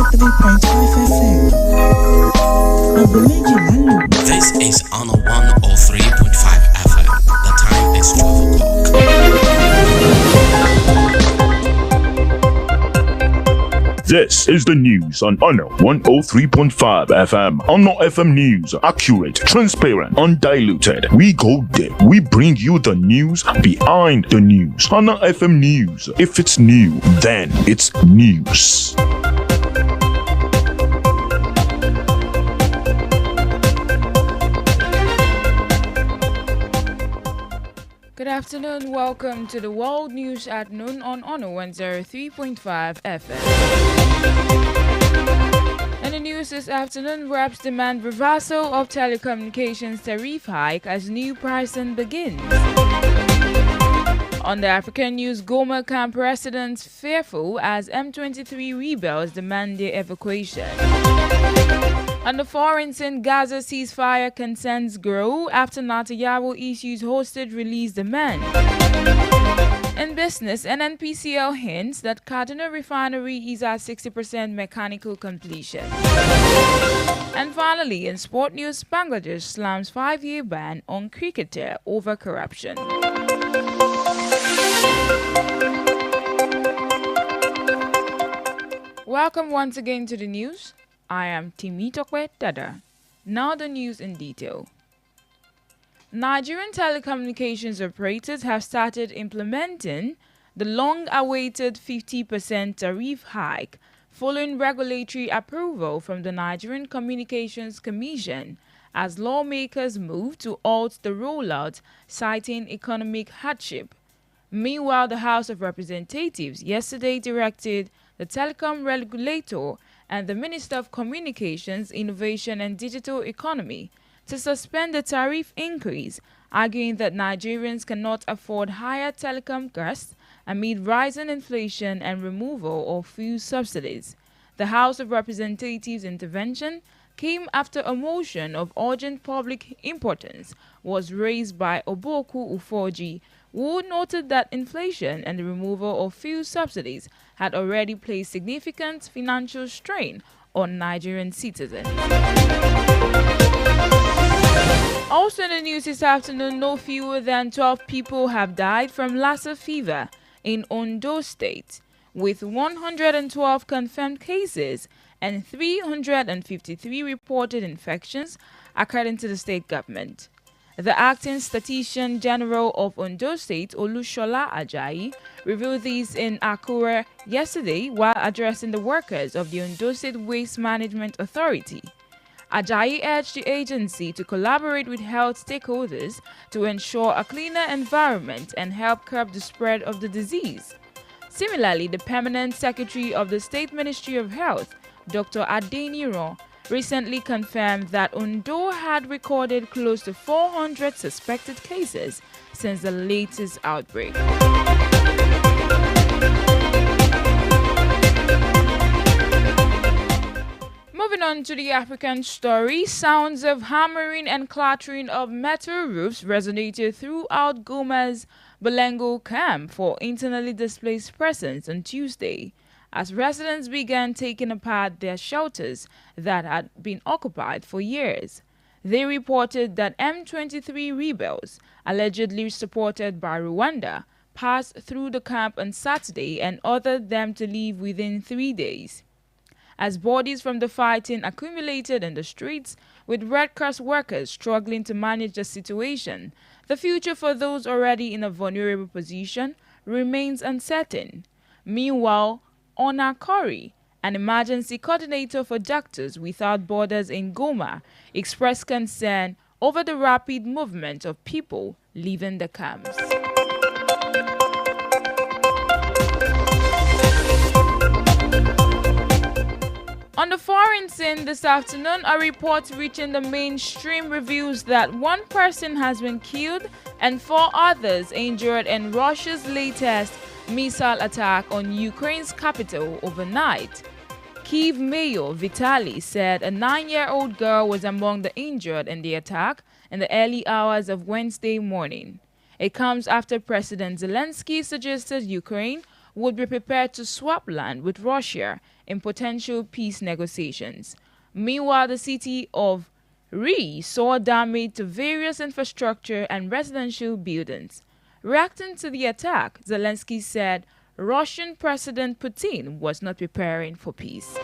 103.5 FM. This is on 103.5 FM. The time is 12 o'clock. This is the news on Honor 103.5 FM. Honor FM News. Accurate, transparent, undiluted. We go deep. We bring you the news behind the news. Honor FM News. If it's new, then it's news. Good afternoon, welcome to the World News at noon on Honor 103.5 FM. In the news this afternoon, reps demand reversal of telecommunications tariff hike as new pricing begins. On the African news, Goma camp residents fearful as M23 rebels demand their evacuation. On the foreign scene, Gaza ceasefire concerns grow after Netanyahu issues hostage release demand. In business, NNPCL hints that Kaduna refinery is at 60% mechanical completion. And finally, in sport news, Bangladesh slams 5-year ban on cricketer over corruption. Welcome once again to the news. I am Timitokwe Dada. Now the news in detail. Nigerian telecommunications operators have started implementing the long-awaited 50% tariff hike following regulatory approval from the Nigerian Communications Commission as lawmakers move to halt the rollout, citing economic hardship. Meanwhile, the House of Representatives yesterday directed the telecom regulator and the Minister of Communications, Innovation and Digital Economy to suspend the tariff increase, arguing that Nigerians cannot afford higher telecom costs amid rising inflation and removal of fuel subsidies. The House of Representatives' intervention came after a motion of urgent public importance was raised by Oboku Ufoji, who noted that inflation and the removal of fuel subsidies had already placed significant financial strain on Nigerian citizens. Also in the news this afternoon, no fewer than 12 people have died from Lassa fever in Ondo State, with 112 confirmed cases and 353 reported infections, according to the state government. The acting statistician general of Ondo State, Olushola Ajayi, revealed this in Akure yesterday while addressing the workers of the Ondo State Waste Management Authority. Ajayi urged the agency to collaborate with health stakeholders to ensure a cleaner environment and help curb the spread of the disease. Similarly, the permanent secretary of the State Ministry of Health, Dr. Adeniro, recently confirmed that Ondo had recorded close to 400 suspected cases since the latest outbreak. Moving on to the African story, sounds of hammering and clattering of metal roofs resonated throughout Goma's Belengo camp for internally displaced persons on Tuesday, as residents began taking apart their shelters that had been occupied for years. They reported that M23 rebels, allegedly supported by Rwanda, passed through the camp on Saturday and ordered them to leave within 3 days. As bodies from the fighting accumulated in the streets, with Red Cross workers struggling to manage the situation, the future for those already in a vulnerable position remains uncertain. Meanwhile, Ona Kori, an emergency coordinator for Doctors Without Borders in Goma, expressed concern over the rapid movement of people leaving the camps. On the foreign scene this afternoon, a report reaching the mainstream reveals that one person has been killed and 4 others injured in Russia's latest missile attack on Ukraine's capital overnight. Kyiv Mayor Vitaly said a 9-year-old girl was among the injured in the attack in the early hours of Wednesday morning. It comes after President Zelensky suggested Ukraine would be prepared to swap land with Russia in potential peace negotiations. Meanwhile, the city of Ryhno saw damage to various infrastructure and residential buildings. Reacting to the attack, Zelensky said Russian President Putin was not preparing for peace.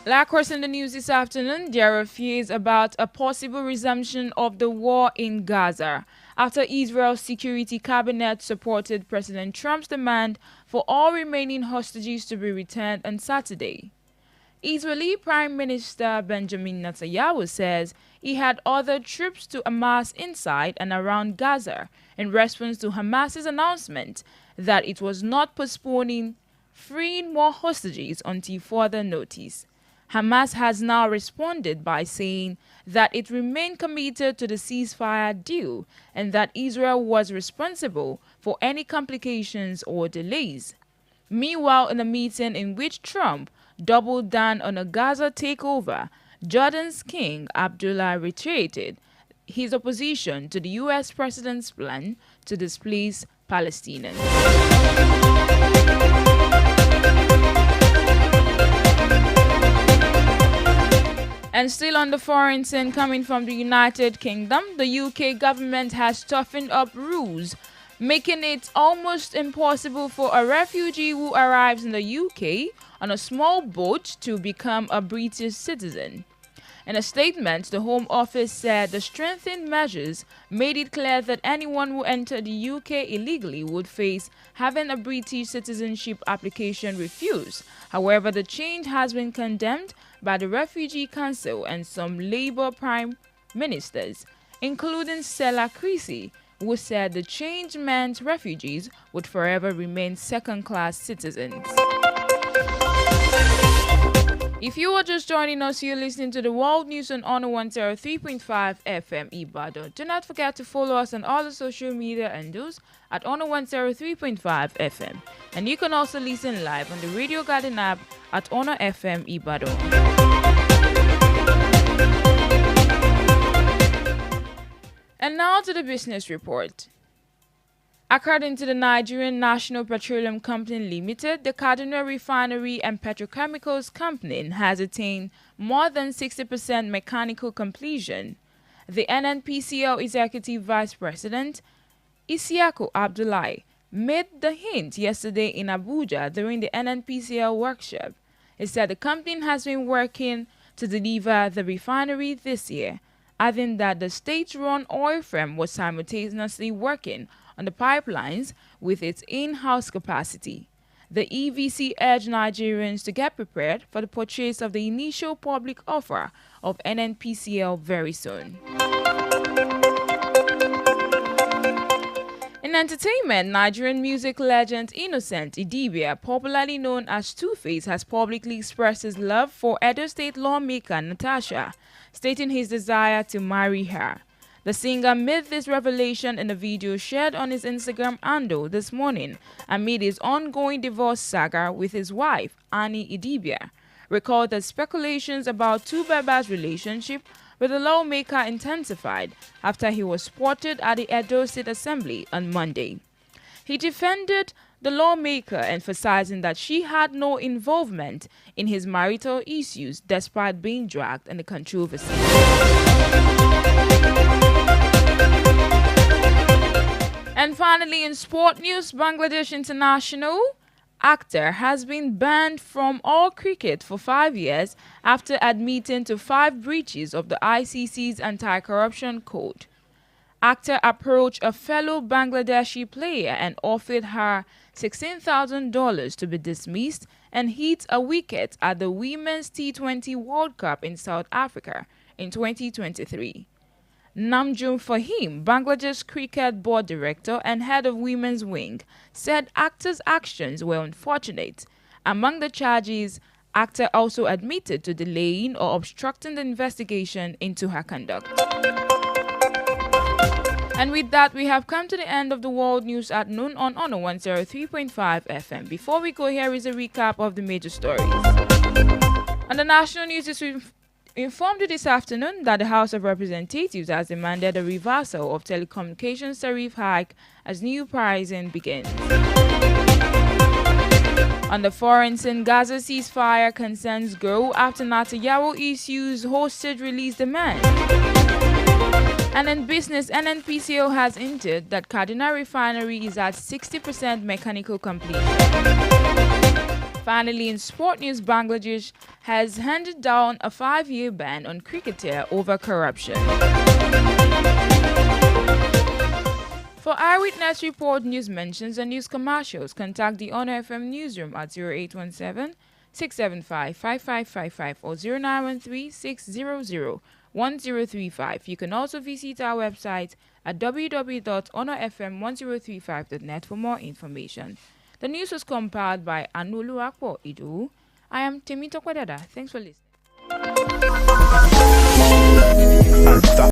Lacrosse in the news this afternoon, there are fears about a possible resumption of the war in Gaza after Israel's Security Cabinet supported President Trump's demand for all remaining hostages to be returned on Saturday. Israeli Prime Minister Benjamin Netanyahu says he had ordered troops to amass inside and around Gaza in response to Hamas's announcement that it was not postponing freeing more hostages until further notice. Hamas has now responded by saying that it remained committed to the ceasefire deal and that Israel was responsible for any complications or delays. Meanwhile, in a meeting in which Trump doubled down on a Gaza takeover, Jordan's King Abdullah reiterated his opposition to the U.S. president's plan to displace Palestinians. And still on the foreign scene, coming from the United Kingdom, the UK government has toughened up rules, making it almost impossible for a refugee who arrives in the UK on a small boat to become a British citizen. In a statement, the Home Office said the strengthened measures made it clear that anyone who entered the UK illegally would face having a British citizenship application refused. However, the change has been condemned by the Refugee Council and some Labour Prime Ministers, including Stella Creasy, who said the change meant refugees would forever remain second-class citizens. If you are just joining us, you're listening to the World News on Honor 103.5 FM Ibadan. Do not forget to follow us on all the social media handles at Honor 103.5 FM. And you can also listen live on the Radio Garden app at Honor FM Ibadan. And now to the business report. According to the Nigerian National Petroleum Company Limited, the Kaduna Refinery and Petrochemicals Company has attained more than 60% mechanical completion. The NNPCL Executive Vice President, Isiaku Abdullahi, made the hint yesterday in Abuja during the NNPCL workshop. He said the company has been working to deliver the refinery this year, adding that the state-run oil firm was simultaneously working on the pipelines with its in-house capacity. The EVC urged Nigerians to get prepared for the purchase of the initial public offer of NNPCL very soon. In entertainment, Nigerian music legend Innocent Idibia, popularly known as Two-Face, has publicly expressed his love for Edo State lawmaker Natasha, stating his desire to marry her. The singer made this revelation in a video shared on his Instagram handle this morning amid his ongoing divorce saga with his wife, Annie Idibia. Recall that speculations about Tubeba's relationship with the lawmaker intensified after he was spotted at the Edo State Assembly on Monday. He defended the lawmaker, emphasizing that she had no involvement in his marital issues despite being dragged in the controversy. And finally, in sport news, Bangladesh international actor has been banned from all cricket for 5 years after admitting to 5 breaches of the ICC's anti-corruption code. Actor approached a fellow Bangladeshi player and offered her $16,000 to be dismissed and hit a wicket at the Women's T20 World Cup in South Africa in 2023. Namjoon Fahim, Bangladesh Cricket Board Director and head of Women's Wing, said actor's actions were unfortunate. Among the charges, actor also admitted to delaying or obstructing the investigation into her conduct. And with that, we have come to the end of the World News at noon on Honor 103.5 FM. Before we go, here is a recap of the major stories. On the national news informed you this afternoon that the House of Representatives has demanded a reversal of telecommunications tariff hike as new pricing begins. On the foreign scene, Gaza ceasefire concerns grow after Netanyahu issues hostage release demand. And in business, NNPCL has hinted that Kaduna Refinery is at 60% mechanical completion. Finally, in sport news, Bangladesh has handed down a 5-year ban on cricketer over corruption. For Eyewitness Report news mentions and news commercials, contact the Honor FM newsroom at 0817-675-5555 or 0913-600-1035. You can also visit our website at www.honorfm1035.net for more information. The news was compiled by Anulu Akpo Idu. I am Temito Kwadada. Thanks for listening.